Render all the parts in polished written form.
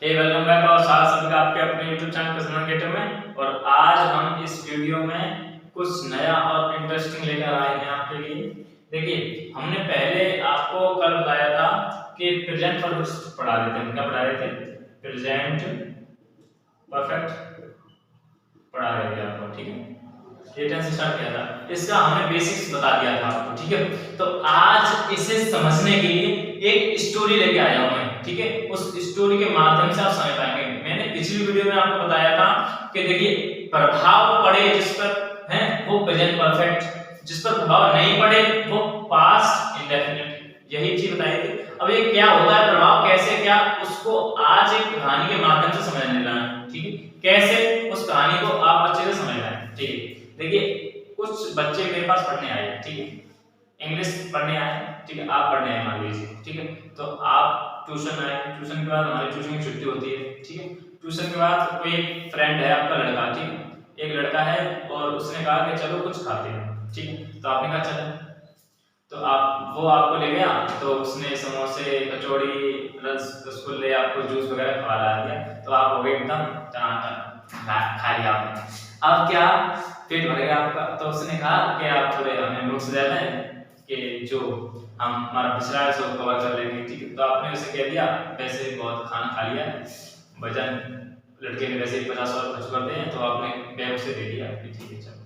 Welcome back और सारा सभी का आपके अपने YouTube चैनल कसरत गेटर में। और आज हम इस वीडियो में कुछ नया और इंटरेस्टिंग लेकर आए हैं आपके लिए। देखिए, हमने पहले आपको कल बताया था कि प्रेजेंट परफेक्ट पढ़ा रहे थे। क्या पढ़ा रहे थे? प्रेजेंट परफेक्ट पढ़ा रहे थे आपको, ठीक है। ये टेंस स्टार्ट किया था, इसका हमने बेसिक्स बता दिया था आपको, ठीक है। तो आज इसे समझने के लिए एक स्टोरी लेके आया हूं मैं, ठीक है। उस स्टोरी के माध्यम से आप समझ पाएंगे। मैंने पिछली वीडियो में आपको बताया था कि देखिए, प्रभाव पड़े जिस पर है वो प्रेजेंट परफेक्ट, जिस पर प्रभाव नहीं पड़े वो पास्ट इंडेफिनिट, यही चीज बताई थी। अब ये क्या होता है प्रभाव, कैसे क्या, उसको आज एक कहानी के माध्यम से समझने लेना है, ठीक है। कैसे उस कहानी को आप अच्छे से समझना है, ठीक है। देखिए, कुछ बच्चे मेरे पास पढ़ने आए, ठीक है, इंग्लिश पढ़ने आए, ठीक है। आप पढ़ने आए मान लीजिए, ठीक है। तो आप ट्यूशन आए, ट्यूशन के बाद हमारी ट्यूशन की छुट्टी होती है, ठीक है। ट्यूशन के बाद कोई एक फ्रेंड है आपका लड़का, ठीक है, एक लड़का है और उसने कहा कि चलो कुछ खाते हैं, ठीक है। तो आपने कहा चलो, तो वो आपको ले गया, तो उसने समोसे, कचौड़ी, रसगुल्ले, आपको जूस वगैरह खिला दिया, तो आप हो गए एकदम टनाटन, खा लिया आपने। अब क्या, पेट भर गया आपका। तो उसने कहा कि आप थोड़े हमें नोट्स दे दें कि जो हम हमारा पिछड़ा है उसको कवर कर लेंगे, ठीक है। तो आपने उसे कह दिया, वैसे बहुत खाना खा लिया, वजन लड़के ने वैसे ही 50 और खर्च कर दिए हैं, तो आपने बैग से दे दिया, ठीक है चलो।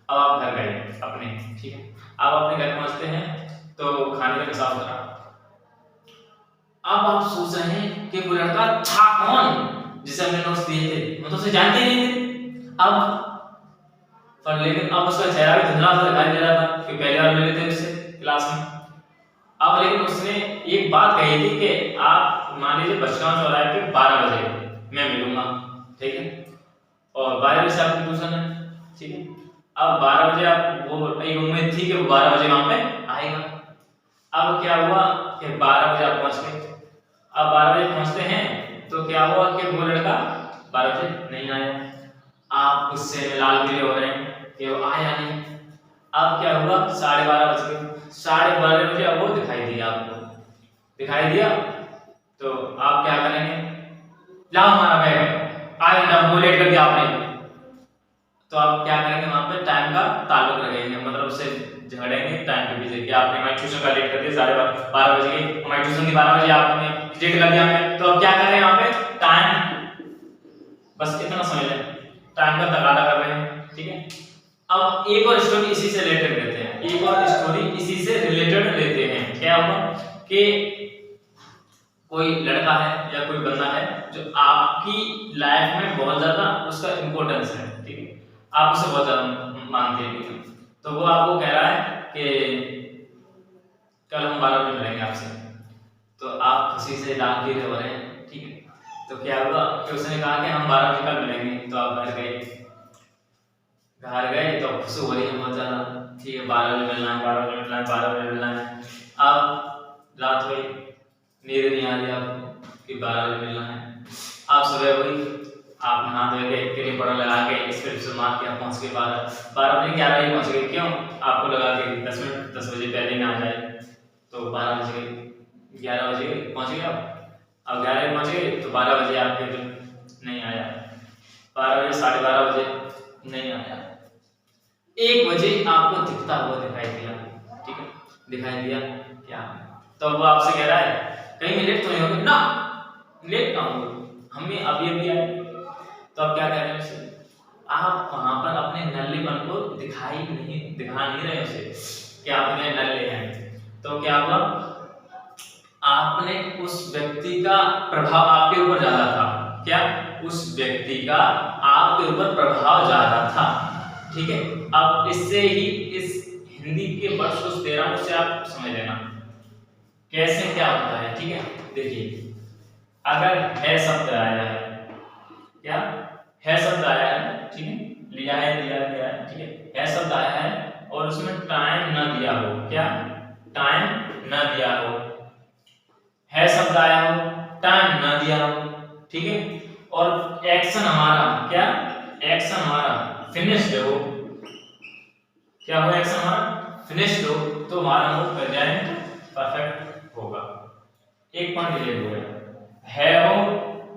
अब आप घर गए अपने, ठीक है। अब अपने घर पहुंचते हैं तो खाने का हिसाब करा। अब आप सोच रहे हैं कि वो लड़का था कौन जिसे हमने नोट्स दिए थे, हम तो उसे जानते ही नहीं थे। अब पर लेकिन अब उसका चेहरा भी धुंधला सा दिखाई दे रहा था कि पहली बार मिले थे उससे क्लास में। अब लेकिन उसने एक बात कही थी कि आप मान लीजिए बचगांव चौराहे पे 12 बजे मैं मिलूंगा, ठीक है। और 12 बजे आपकी ट्यूशन है, ठीक है। अब 12 बजे आप, वो एक उम्मीद थी कि वो 12 बजे वहां पे आएगा। अब क्या हुआ कि 12 बजे आप पहुंच गए। अब 12 बजे पहुंचते हैं तो क्या हुआ कि वो लड़का 12 बजे नहीं आया। आप गुस्से में लाल पीले हो रहे हैं कि वो आया नहीं। अब क्या हुआ, 12:30 बज गए। 12:30 बजे अब वो दिखाई दिया, आपको दिखाई दिया, तो आप क्या करेंगे? लाओ हमारा बैग, आधा घंटा वो लेट कर दिया आपने। तो आप क्या करेंगे, वहां पे टाइम का ताल्लुक रखेंगे, मतलब उससे झगड़ेंगे टाइम के पीछे कि आपने हमारी ट्यूशन का लेट कर दिया, 12:30 बजे गई हमारी ट्यूशन की, 12 बजे आपने लेट कर दिया हमें। तो अब क्या कर रहे हैं यहाँ पे, टाइम, बस इतना समझ लें, टाइम का तगादा कर रहे हैं, ठीक है। अब एक और स्टोरी इसी से रिलेटेड लेते हैं, एक और स्टोरी इसी से रिलेटेड लेते हैं। क्या होगा कि कोई लड़का है या कोई बंदा है जो आपकी लाइफ में बहुत ज्यादा उसका इंपॉर्टेंस है, ठीक है, आप उसे बहुत ज्यादा मानते हैं। तो वो आपको कह रहा है कि कल हम 12 बजे मिलेंगे आपसे। तो आप खुशी से डांट के हो रहे हैं, ठीक है। तो क्या हुआ कि उसने कहा कि हम 12 बजे कल मिलेंगे। तो आप घर गए तो खुशी हो रही है बहुत ज्यादा, ठीक है, 12 बजे मिलना है, 12 बजे मिलना है, 12 बजे मिलना है। अब रात हुई, नींद नहीं आ रही आपको कि 12 बजे मिलना है। आप सुबह हुई, आप नहा धो के क्रीम पाउडर लगा के स्क्रिप्ट से मार के आप पहुंच गए 12 बजे 11 बजे पहुंच गए। क्यों? आपको लगा कि 10 बजे पहले ना आ जाए। तो 12 बजे 11 बजे पहुंच गए आप। अब 11 बजे पहुंच गए तो 12 बजे आपके नहीं आया, 12 बजे 12:30 बजे नहीं आया, 1 बजे आपको दिखता हुआ दिखाई दिया, ठीक है, दिखाई दिया क्या? तो वो आपसे कह रहा है कहीं मैं लेट तो नहीं हो गया ना, लेट कहाँ हो, हम भी अभी आए। तो आप क्या कह रहे हैं उसे, आप वहां पर अपने नल्लेपन को दिखा नहीं रहे उसे कि आप इतने नल्ले हैं। तो क्या हुआ, आपने उस व्यक्ति का प्रभाव आपके ऊपर ज्यादा था। क्या? उस व्यक्ति का आपके ऊपर प्रभाव ज्यादा था, ठीक है। अब इससे ही इस हिंदी के वर्ष उस 13 से आप समझ लेना कैसे क्या होता है, ठीक है। देखिए, अगर है शब्द आया है, क्या है शब्द आया है, ठीक है, लिया है, ठीक है शब्द आया है और उसमें टाइम ना दिया हो, क्या टाइम ना दिया हो, है शब्द आया हो, टाइम ना दिया हो, ठीक है। और एक्शन हमारा, क्या एक्शन हमारा फिनिश्ड हो, क्या हो, एक्शन हमारा फिनिश्ड हो, तो हमारा वो प्रेजेंट परफेक्ट होगा। एक पॉइंट क्लियर हो गया, है हो,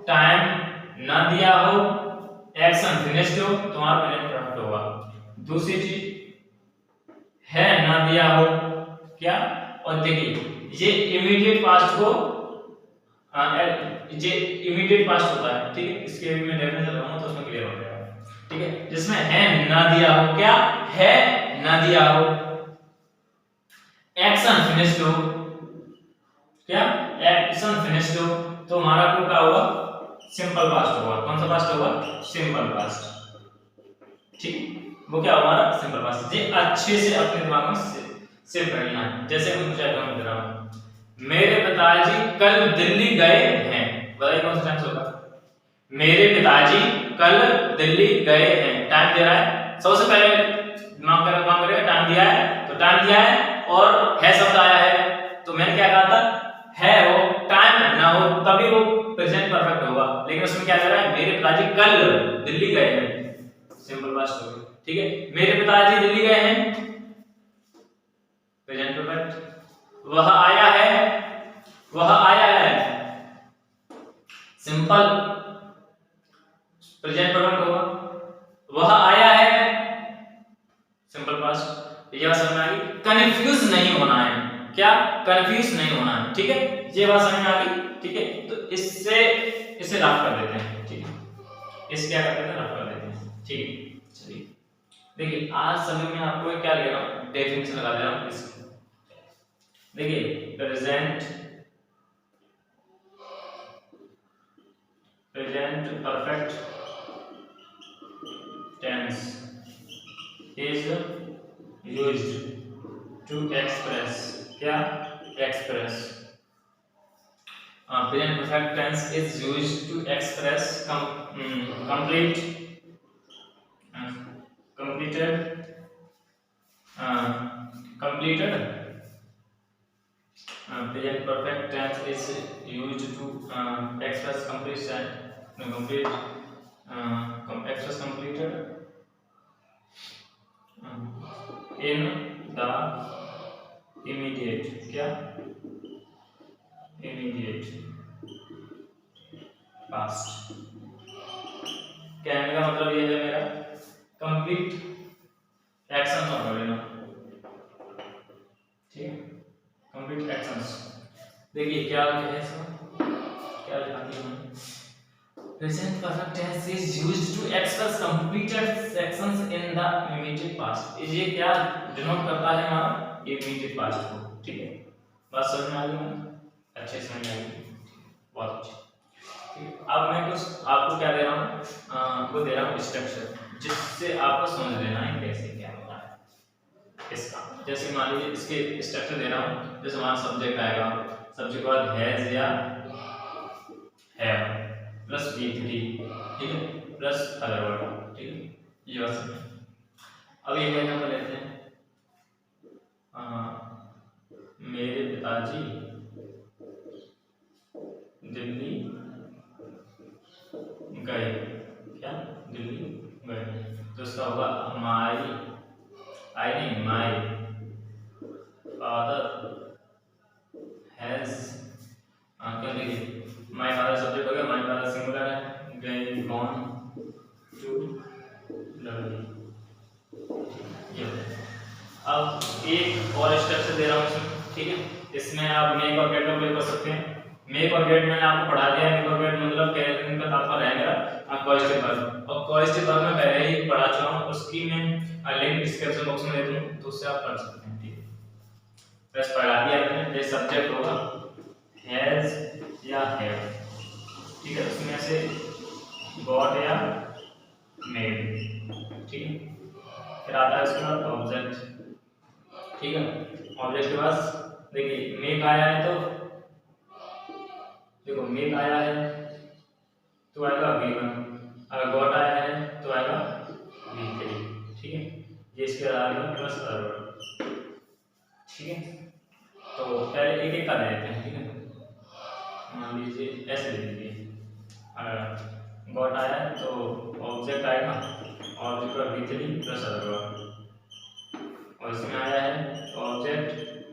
टाइम ना दिया हो, एक्शन फिनिश्ड हो, तुम्हारा प्रेजेंट परफेक्ट होगा। दूसरी चीज है ना दिया हो क्या, और देखिए ये इमीडिएट पास्ट को ये इमीडिएट पास्ट होता है, ठीक है, इसके भी मैं डेफिनेशन लगाऊंगा तो उसमें क्लियर हो जाएगा, ठीक है। जिसमें है ना दिया हो, क्या है ना दिया हो, एक्शन फिनिश्ड हो, क्या एक्शन फिनिश्ड हो, तो हमारा को क्या होगा, सिंपल पास्ट होगा। कौन सा पास्ट होगा, सिंपल पास्ट, ठीक, वो क्या होगा हमारा सिंपल पास्ट। ये अच्छे से अपने दिमाग में सेव करना है। जैसे मैं मुझे एग्जांपल दे रहा हूं, मेरे पिताजी कल दिल्ली गए हैं, बताइए कौन सा टेंस होगा, मेरे पिताजी कल दिल्ली गए हैं, टाइम दे रहा है, सबसे पहले दिमाग का काम करेगा, टाइम दिया है तो टाइम दिया है और है शब्द आया है, तो मैंने क्या कहा था, है हो टाइम ना हो तभी वो प्रेजेंट परफेक्ट होगा, लेकिन उसमें क्या कर रहा है, मेरे पिताजी कल दिल्ली गए हैं, सिंपल पास्ट हो गया, ठीक है। मेरे पिताजी दिल्ली गए हैं, प्रेजेंट परफेक्ट। वह आया है, वह आया है, सिंपल प्रेजेंट परफेक्ट होगा। वह आया है, सिंपल पास्ट। यह समझ में आ गई, कंफ्यूज नहीं होना है, क्या कंफ्यूज नहीं होना है, ठीक है, ये बात समझ में आ गई, ठीक है। तो इससे इसे रफ कर देते हैं, ठीक है, इस क्या कर देते हैं, रफ कर देते हैं, ठीक है। चलिए देखिए आज समय में आपको क्या ले रहा हूं, डेफिनेशन लगा दे रहा हूं इसकी। देखिए present perfect tense is used to express, क्या express, present perfect tense is used to express complete completed present perfect tense is used to express completion express completed in the immediate, क्या immediate past। कहने का मतलब ये है मेरा complete action ना लेना, ठीक है, कंप्लीट एक्शंस। देखिए क्या है इसमें, क्या लिखा दिया मैंने, present perfect tense is used to express completed sections in the immediate past. ये क्या डिनोट करता है हमारा इमीडिएट पास्ट को, ठीक है। बात समझ में आ गई, अच्छे से समझ में आ गई, बहुत अच्छी, ठीक है। अब मैं कुछ आपको क्या दे रहा हूँ, आपको दे रहा हूँ स्ट्रक्चर, जिससे आपको समझ लेना है कैसे क्या होता है इसका। जैसे मान लीजिए इसके स्ट्रक्चर दे रहा हूँ, जैसे हमारा सब्जेक्ट आएगा, सब्जेक्ट के बाद हैज या हैव प्लस V3, ठीक है, प्लस अदर वर्ड, ठीक है, ये बात समझ। अब ये एग्जांपल लेते हैं, मेरे पिताजी दिल्ली गए, क्या दिल्ली गए, तो इसका होगा हमारी, आई नहीं माई फादर हैज, क्या लिखिए, माई फादर सब्जेक्ट हो गया, माई फादर सिंगुलर है, गए गॉन टू दिल्ली। अब एक और स्ट्रक्चर दे रहा हूँ इसमें, ठीक है, इसमें आप मेक और गेट का प्रयोग कर सकते हैं। मेक और गेट मैंने आपको पढ़ा दिया, मेक और गेट मतलब कहने का तात्पर्य है मेरा कोएस्टिव वर्ब, और कोएस्टिव वर्ब में पहले ही पढ़ा चुका हूँ, उसकी मैं लिंक डिस्क्रिप्शन बॉक्स में दे दूँ, तो उससे आप पढ़ सकते हैं, ठीक है। बस पढ़ा दिया मैंने, ये सब्जेक्ट होगा हैज या हैव, ठीक है, उसमें से गॉट या मेड, ठीक है। फिर आता है उसके बाद ऑब्जेक्ट, ठीक है, ऑब्जेक्ट के बाद देखिए मेक आया है, तो देखो मेक आया है तो आएगा V1, अगर गॉट आया है तो आएगा V3, ठीक है, ये इसके आएगा प्लस अदर, ठीक है। तो पहले एक एक का दे देते हैं, ठीक है, मान लीजिए ऐसे दे दीजिए, अगर गॉट आया है तो ऑब्जेक्ट आएगा, ऑब्जेक्ट का V3 प्लस अदर, और इसमें आया है तो object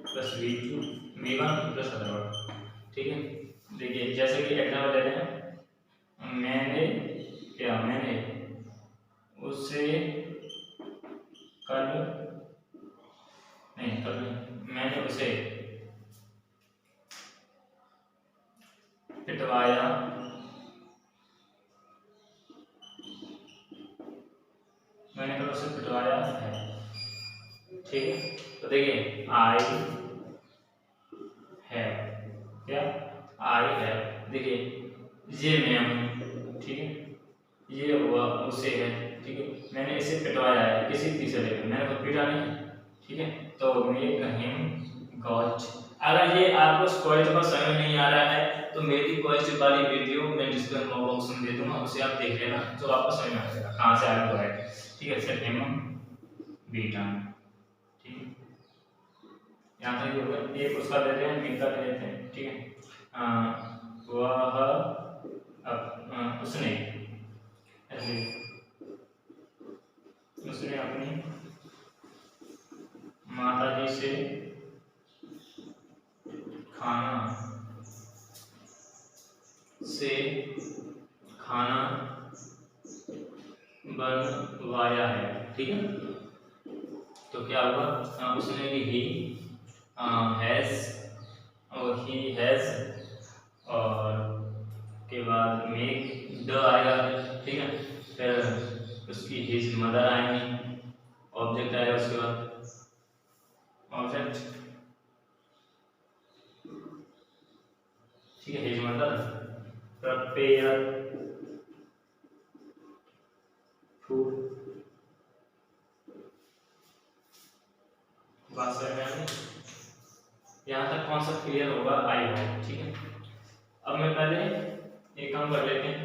plus V1 plus other, ठीक है। देखिए जैसे कि एग्जांपल लेते हैं, पिटवाया, मैंने कल उसे पिटवाया है। ठीक है, तो देखिए आई है, क्या आई है, देखिए ये मैम, ठीक है, ये हुआ उसे है, ठीक है, मैंने इसे पिटवाया है किसी तीसरे लेकर, मैंने तो पीटा नहीं, ठीक है, तो मेक हिम गॉट। अगर ये आपको क्वेश्चन पर समझ नहीं आ रहा है तो मेरी क्वेश्चन वाली वीडियो मैं डिस्क्रिप्शन बॉक्स में दे दूंगा, उसे आप देख लेना, जो आपको समझ में आ जाएगा कहाँ से आया तो है। ठीक है, सेट हिम बीटा, ठीक है, यहाँ तक ये होगा। एक उसका लेते हैं, बी का ले लेते हैं, ठीक है, वह उसने, उसने अपनी माताजी से खाना बनवाया है। ठीक है, तो क्या हुआ, उसने ही हैज और ही हैज और के बाद मेक द आएगा। ठीक है, फिर उसकी हिज मदर आएंगी, ऑब्जेक्ट आएगा, उसके बाद ऑब्जेक्ट, ठीक है, हिज मदर प्रिपेयर फूड, बात समझ में आ गई? यहाँ तक कॉन्सेप्ट क्लियर होगा, आई होप। ठीक है, अब मैं पहले एक काम कर लेते हैं,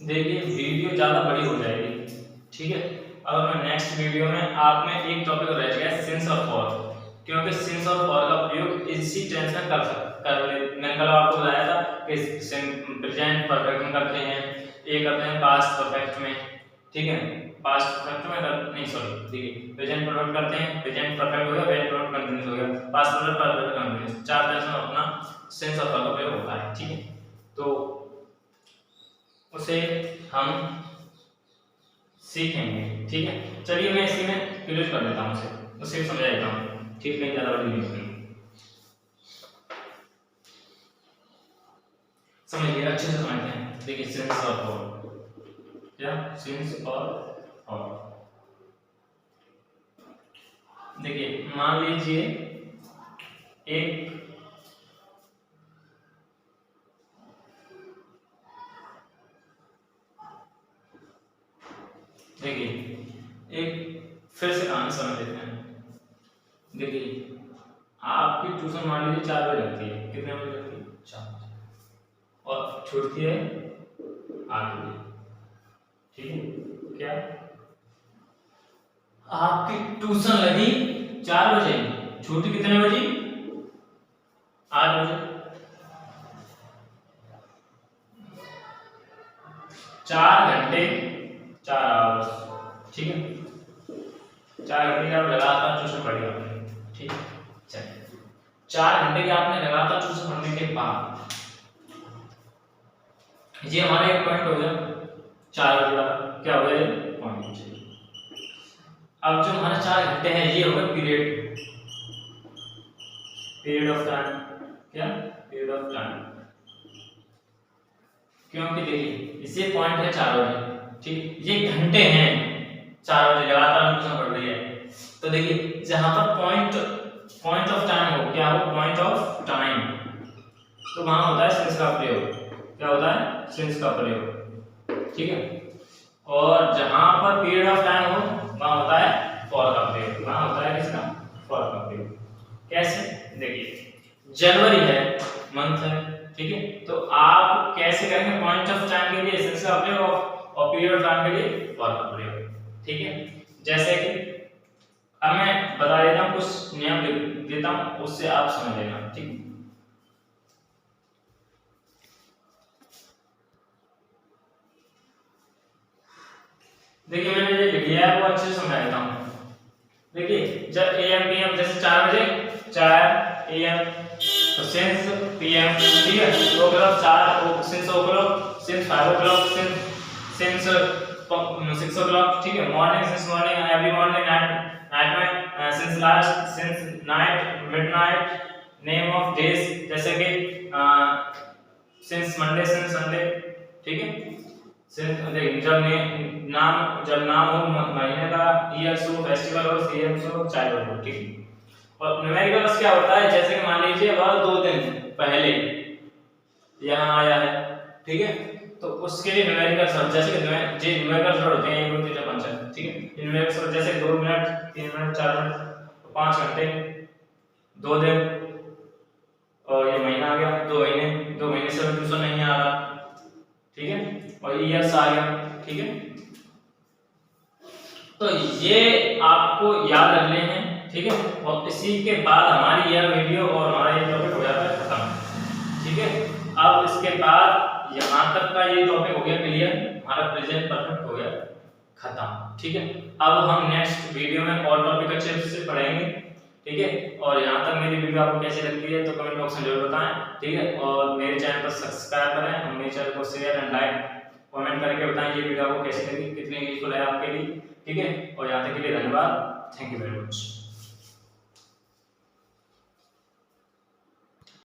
देखिए वीडियो ज़्यादा बड़ी हो जाएगी। ठीक है, अब मैं नेक्स्ट वीडियो में आप में एक टॉपिक रह गया सिंस और फॉर, क्योंकि सिंस और फॉर का प्रयोग इसी टेंस में कर ले। मैंने कल आपको बताया था कि प्रेजेंट परफेक्ट में करते हैं, ये करते हैं पास्ट परफेक्ट में। ठीक है, पास्ट परफेक्ट में नहीं, सॉरी, देखिए प्रेजेंट परफेक्ट करते हैं, प्रेजेंट परफेक्ट हो गया, प्रेजेंट परफेक्ट कंटीन्यूअस हो गया, पास्ट परफेक्ट, परफेक्ट कंटीन्यूअस, चार टेंस में अपना सेंस ऑफ वर्ब का प्रयोग होता है। ठीक है, तो उसे हम सीखेंगे। ठीक है, चलिए मैं इसी में क्लोज कर देता हूँ, उसे समझा देता हूँ। ठीक है, ज़्यादा बड़ी नहीं होगी, समझिए, अच्छे से समझते हैं। देखिए सेंस ऑफ वर्ब, क्या सेंस और देखिए मान लीजिए एक फिर से कहानी समझ लेते हैं। देखिए आपकी ट्यूशन मान लीजिए 4 बजे लगती है, कितने बजे लगती है? 4 बजे, और छूटती है 8 बजे। ठीक है, क्या आपकी ट्यूशन लगी 4 बजे, छूटी कितने बजे? 8 बजे। 4 घंटे 4 आवर्स। ठीक है, 4 घंटे की आप लगातार ट्यूशन पढ़ी आपने। ठीक है, चलिए 4 घंटे की आपने लगातार ट्यूशन पढ़ने के बाद ये हमारा एक पॉइंट हो गया, 4 बजे वाला क्या हो गया, ये पॉइंट। अब जो हमारा 4 घंटे हैं ये होगा पीरियड, पीरियड ऑफ टाइम, क्या पीरियड ऑफ टाइम, क्योंकि देखिए इसे पॉइंट है 4 बजे। ठीक, ये घंटे हैं, 4 बजे लगातार ट्यूशन पढ़ रही है, तो देखिए जहां पर पॉइंट ऑफ टाइम हो, क्या हो, पॉइंट ऑफ टाइम, तो वहां होता है सिंस का प्रयोग। क्या होता है? सिंस का प्रयोग। ठीक है, और जहां पर पीरियड ऑफ टाइम हो वहां होता है फॉर का प्रयोग, वहां होता है किसका? फॉर का प्रयोग। कैसे? देखिए जनवरी है, मंथ है, ठीक है, तो आप कैसे करेंगे? पॉइंट ऑफ टाइम के लिए सिंस का प्रयोग और पीरियड ऑफ टाइम के लिए फॉर का प्रयोग। ठीक है, जैसे कि अब मैं बता देता हूं, कुछ नियम देता हूं, उससे आप समझ लेना। ठीक है, देखिए मैंने जो लिख लिया है वो अच्छे से समझा देता हूं। देखिए जब एएम पीएम, जैसे 4 बजे 4 एएम, तो सिंस पीएम, ठीक है, तो मतलब 4 since o'clock, since 5 o'clock, since 6 o'clock, ठीक है, morning since morning, every morning, night में since since last, since night, midnight, name of days जैसे कि सिंस मंडे, सिंस संडे, ठीक है। सिंस जब नाम हो महीने का, ईयर्स हो, फेस्टिवल हो, सीजन हो, चाइल्ड हो, ठीक है। और न्यूमेरिकल्स क्या होता है, जैसे कि मान लीजिए वह 2 दिन पहले यहाँ आया है, ठीक है, तो उसके लिए न्यूमेरिकल्स वर्ड जैसे कि न्यूमेरिकल्स वर्ड होते हैं 1 2 3 4 5 6, ठीक है। न्यूमेरिकल्स वर्ड जैसे 2 मिनट, 3 मिनट, 4 मिनट, 5 घंटे, 2 दिन, और ये महीना आ गया, 2 महीने से ट्यूशन नहीं आ रहा, ठीक है, और ईयर्स आ गया, ठीक है। तो ये आपको याद रखने हैं, ठीक है। और इसी के बाद हमारी यह वीडियो और हमारा ये टॉपिक हो जाता है खत्म, ठीक है। अब इसके बाद यहाँ तक का ये टॉपिक हो गया क्लियर, हमारा प्रेजेंट परफेक्ट हो गया खत्म, ठीक है। अब हम नेक्स्ट वीडियो में और टॉपिक अच्छे से पढ़ेंगे, ठीक है। और यहाँ तक मेरी वीडियो आपको कैसी लगती है तो कमेंट बॉक्स में जरूर बताएं, ठीक है। और मेरे चैनल को सब्सक्राइब करें और मेरे चैनल को शेयर एंड लाइक कमेंट करके बताएं ये वीडियो आपको कैसी लगी, कितनी यूजफुल है आपके लिए, ठीक है। और यहाँ तक के लिए धन्यवाद, थैंक यू वेरी मच।